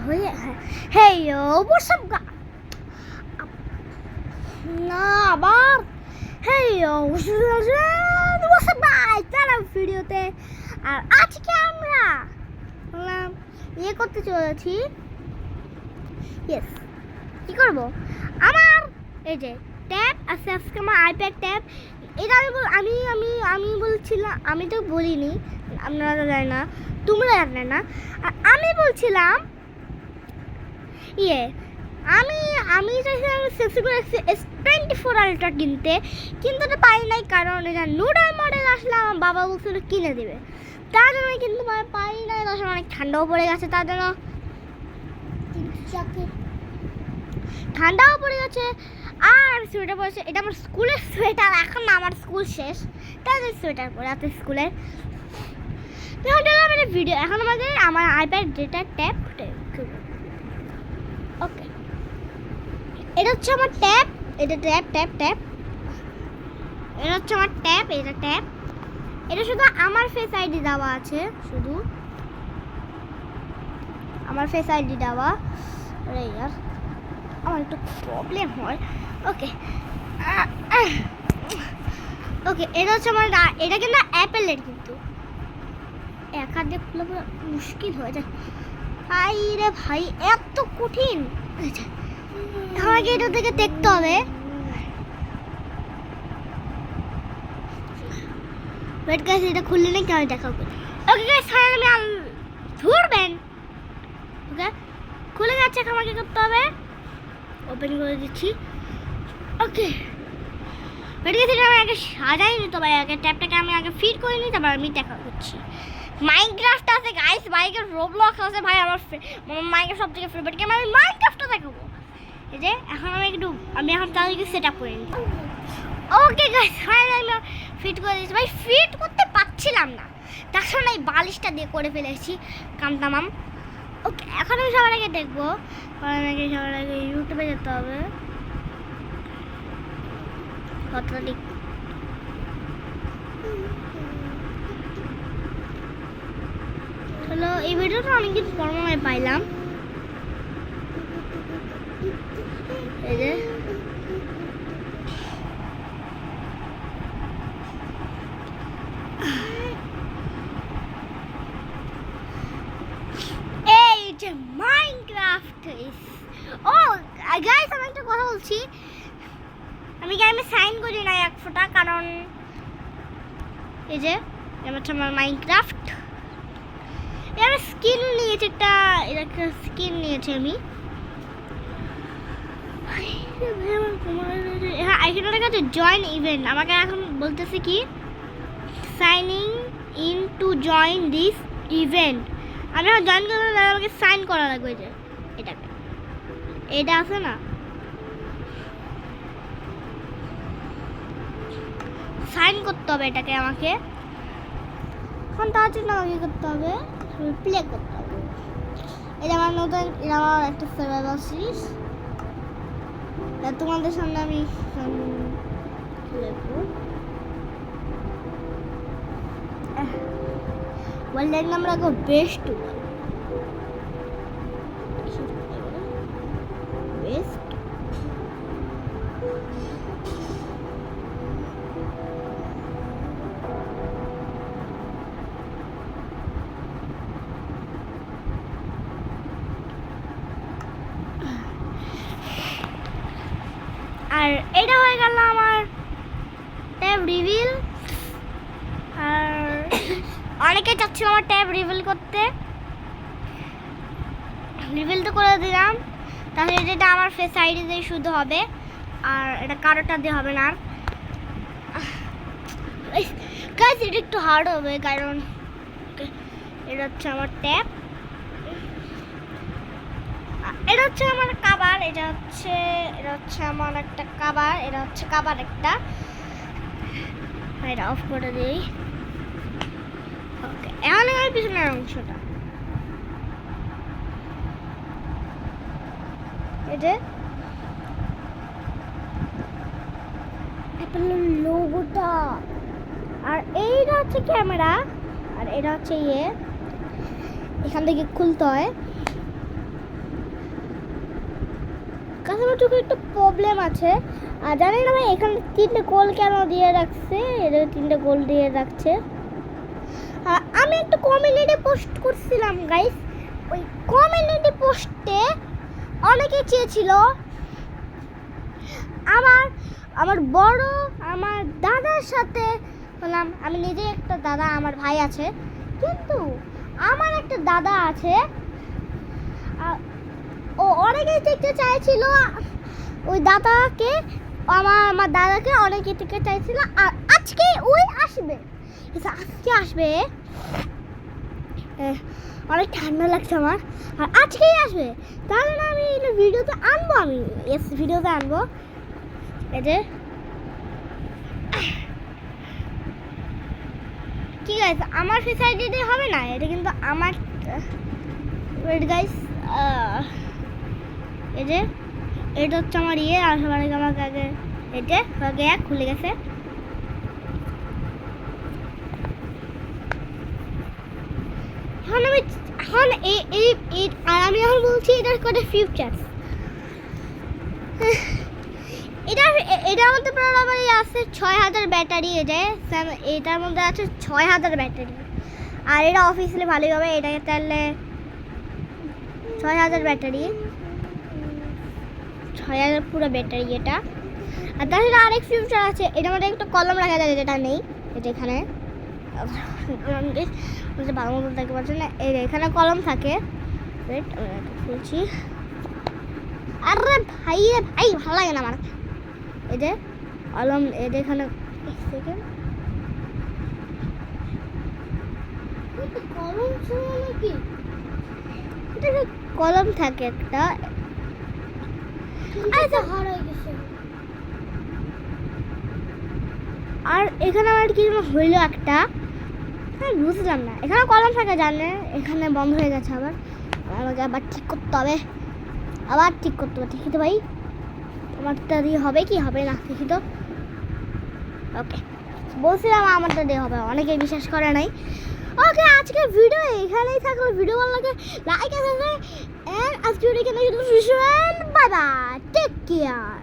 হয়ে হেই হোয়াটসঅ্যাপ না আবার হেই হোয়াটসঅ্যাপ গাইস চলো ভিডিওতে। আর আজকে আমরা বললাম করতে চলেছি। ইয়েস কি করব, আমার এই যে ট্যাব আছে আজকে, আমার আইপ্যাড ট্যাব। এটা আমি আমি আমি বলছিলাম, আমি তো বলিনি, আপনারা জানেন না, তোমরা জানে না। আর আমি বলছিলাম আমি আমি চাইছিলাম S24 আলট্রা কিনতে, কিন্তু এটা পাই নাই, কারণ এটা নুডল মডেল আসলে আমার বাবা বলছিল কিনে দেবে, তার জন্য কিন্তু পাই নাই। তার জন্য অনেক ঠান্ডাও পড়ে গেছে, তার জন্য ঠান্ডাও পড়ে গেছে। আর আমি সোয়েটার পরেছি, এটা আমার স্কুলের সোয়েটার, এখন না আমার স্কুল শেষ, তাই সোয়েটার পরে আছে স্কুলের। ভিডিও এখন আমাদের আমার আইপ্যাড যেটা ট্যাব, ওকে এটা হচ্ছে আমার ট্যাব, এটা ট্যাব ট্যাব ট্যাব, এটা হচ্ছে আমার ট্যাব, এটা ট্যাব। এটা শুধু আমার ফেস আইডি দেওয়া আছে, শুধু আমার ফেস আইডি দেওয়া। আরে ইয়ার আমার একটু প্রবলেম হয়। ওকে ওকে এটা হচ্ছে আমার, এটা কিন্তু অ্যাপেলের, কিন্তু এক হাত দিয়ে খুলে পুরো মুশকিল হয়ে যায়। ভাই রে ভাই এত কঠিন, আমাকে এটা থেকে দেখতে হবে। ওয়েট গাইস, এটা খুললে নাকি আমি দেখাবো। ওকে গাইস ফাইনালি আমি ধরবেন, ওকে খুলে যাচ্ছে, আমাকে করতে হবে। ওপেন করে দিচ্ছি। ওকে ওয়েট গাইস, এটা আমি আগে সাজাই নিতে হবে, আগে ট্যাবটাকে আমি আগে ফিট করে নিই, তারপর আমি দেখা করছি। মাইনক্রাফট আছে গাইস, বাইকের রোবলক্স আছে, ভাই আমার মাইনক্রাফট সবথেকে ফেভারিট গেম, আমি মাইনক্রাফটটা দেখাবো। এই যে এখন আমি এখন তাদেরকে সেট আপ করে নিই। ওকে গাইস ফাইনালি আমি ফিট করে দিয়েছি। ভাই ফিট করতে পারছিলাম না, তার জন্য এই বালিশটা দিয়ে করে ফেলেছি কামতামাম। ওকে এখন আমি সবার আগে দেখবো, আমাকে সবার আগে ইউটিউবে যেতে হবে। কতটা ঠিক হলো, এই ভিডিওটা অনেকদিন পর মনে পাইলাম। এই যে মাইনক্রাফট। ও গাইস আমি একটা কথা বলছি, আমি গেমে সাইন করি না এক ফোঁটা, কারণ এই যে আমার মাইনক্রাফট আমি স্কিন নিয়েছি, একটা স্কিন নিয়েছি আমি। হ্যাঁ এখানে কাছে জয়েন ইভেন্ট, আমাকে এখন বলতেছে কি signing in to join this event. আমি এখন জয়েন করতে হলে আমাকে সাইন করা লাগবে, যে এটাকে, এটা আছে না, সাইন করতে হবে এটাকে আমাকে। এখন তার জন্য আমাকে করতে হবে প্লে করতে হবে। এটা আমার নতুন, এটা আমার একটা সার্ভাইভাল সিরিজ, তোমাদের সামনে আমি ওয়ার্ল্ডের নাম রাখো বেস্ট বেস্ট। আর এটা হয়ে গেল আমার ট্যাব রিভিল। আর অনেকে চাচ্ছিল আমার ট্যাব রিভিল করতে, রিভিল তো করে দিলাম। তাহলে যেটা আমার ফেস আইডি দিয়ে শুধু হবে, আর এটা কারোটা দিয়ে হবে না। গাইস এটা একটু হার্ড হবে, কারণ এটা হচ্ছে আমার ট্যাব, এটা হচ্ছে আমার কাবার, এটা হচ্ছে আমার একটা কাবার, এটা হচ্ছে কাবার একটা। এটা অফ করে দিই। ওকে এখন আমার পিছনের অংশটা, এটা অ্যাপেলের লোগোটা, আর এইটা হচ্ছে ক্যামেরা, আর এটা হচ্ছে এখান থেকে খুলতে হয়। কাস্টমার চোখে একটু প্রবলেম আছে। আর জানি না ভাই এখানে 3টে গোল কেন দিয়ে রাখছে, এদের 3টে গোল দিয়ে রাখছে। আর আমি একটা কমিউনিটি পোস্ট করছিলাম গাইস, ওই কমিউনিটি পোস্টে অনেকে চেয়েছিল আমার বড় আমার দাদার সাথে হলাম। আমি নিজে একটা দাদা, আমার ভাই আছে, কিন্তু আমার একটা দাদা আছে, ও অনেকেই দেখতে চাইছিল ওই দাদাকে, আমার দাদাকে অনেকে দেখতে চাইছিল। আর আজকে ওই আসবে, আজকে আসবে। অনেক ঠান্ডা লাগছে আমার, আর আজকেই আসবে। তাহলে না আমি ভিডিওতে আনবো, আমি ভিডিওতে আনবো। এই যে ঠিক আছে, আমার ফেস আইডি হবে না, এটা কিন্তু আমার। ওয়েট গাইস, এই যে এটা হচ্ছে আমার ইয়ে। আর সবার আগে আমাকে আগে এটা খুলে গেছে। আমি এখন বলছি এটার কটা ফিউচার। এটার মধ্যে প্রায় আছে 6000 ব্যাটারি। এটার মধ্যে আছে 6000 ব্যাটারি। আর এটা অফিসিয়ালি ভালোই হবে, এটাকে তাহলে 6000 ব্যাটারি, 6000 পুরো ব্যাটারি এটা। আর তাছাড়া আরেক ফিউচার আছে, এটার মধ্যে একটা কলম রাখা যায়, যেটা নেই। এটা এখানে ভালো মতো দেখতে পাচ্ছেন না, এখানে কলম থাকে। খুলছি। আরে ভাই রে ভাই, ভালো লাগে না আমার। এই যে কলম, এটা এখানে কলম থাকে একটা। আর এখানে আমার কি হইলো একটা, বুঝলাম না। এখানে কলম থাকে জানে, এখানে বন্ধ হয়ে গেছে। আমাকে আবার ঠিক করতে হবে, দেখি তো ভাই আমারটা দিয়ে হবে কি হবে না, দেখি তো। ওকে, বলছিলাম আমারটা দিয়ে হবে, অনেকে বিশ্বাস করে নাই। ওকে, আজকের ভিডিও এখানেই থাকলো। ভিডিও ভালো লাগে লাইক আর সাবস্ক্রাইব, এন্ড আজকে ভিডিও এখানে বাই বাই, টেক কেয়ার।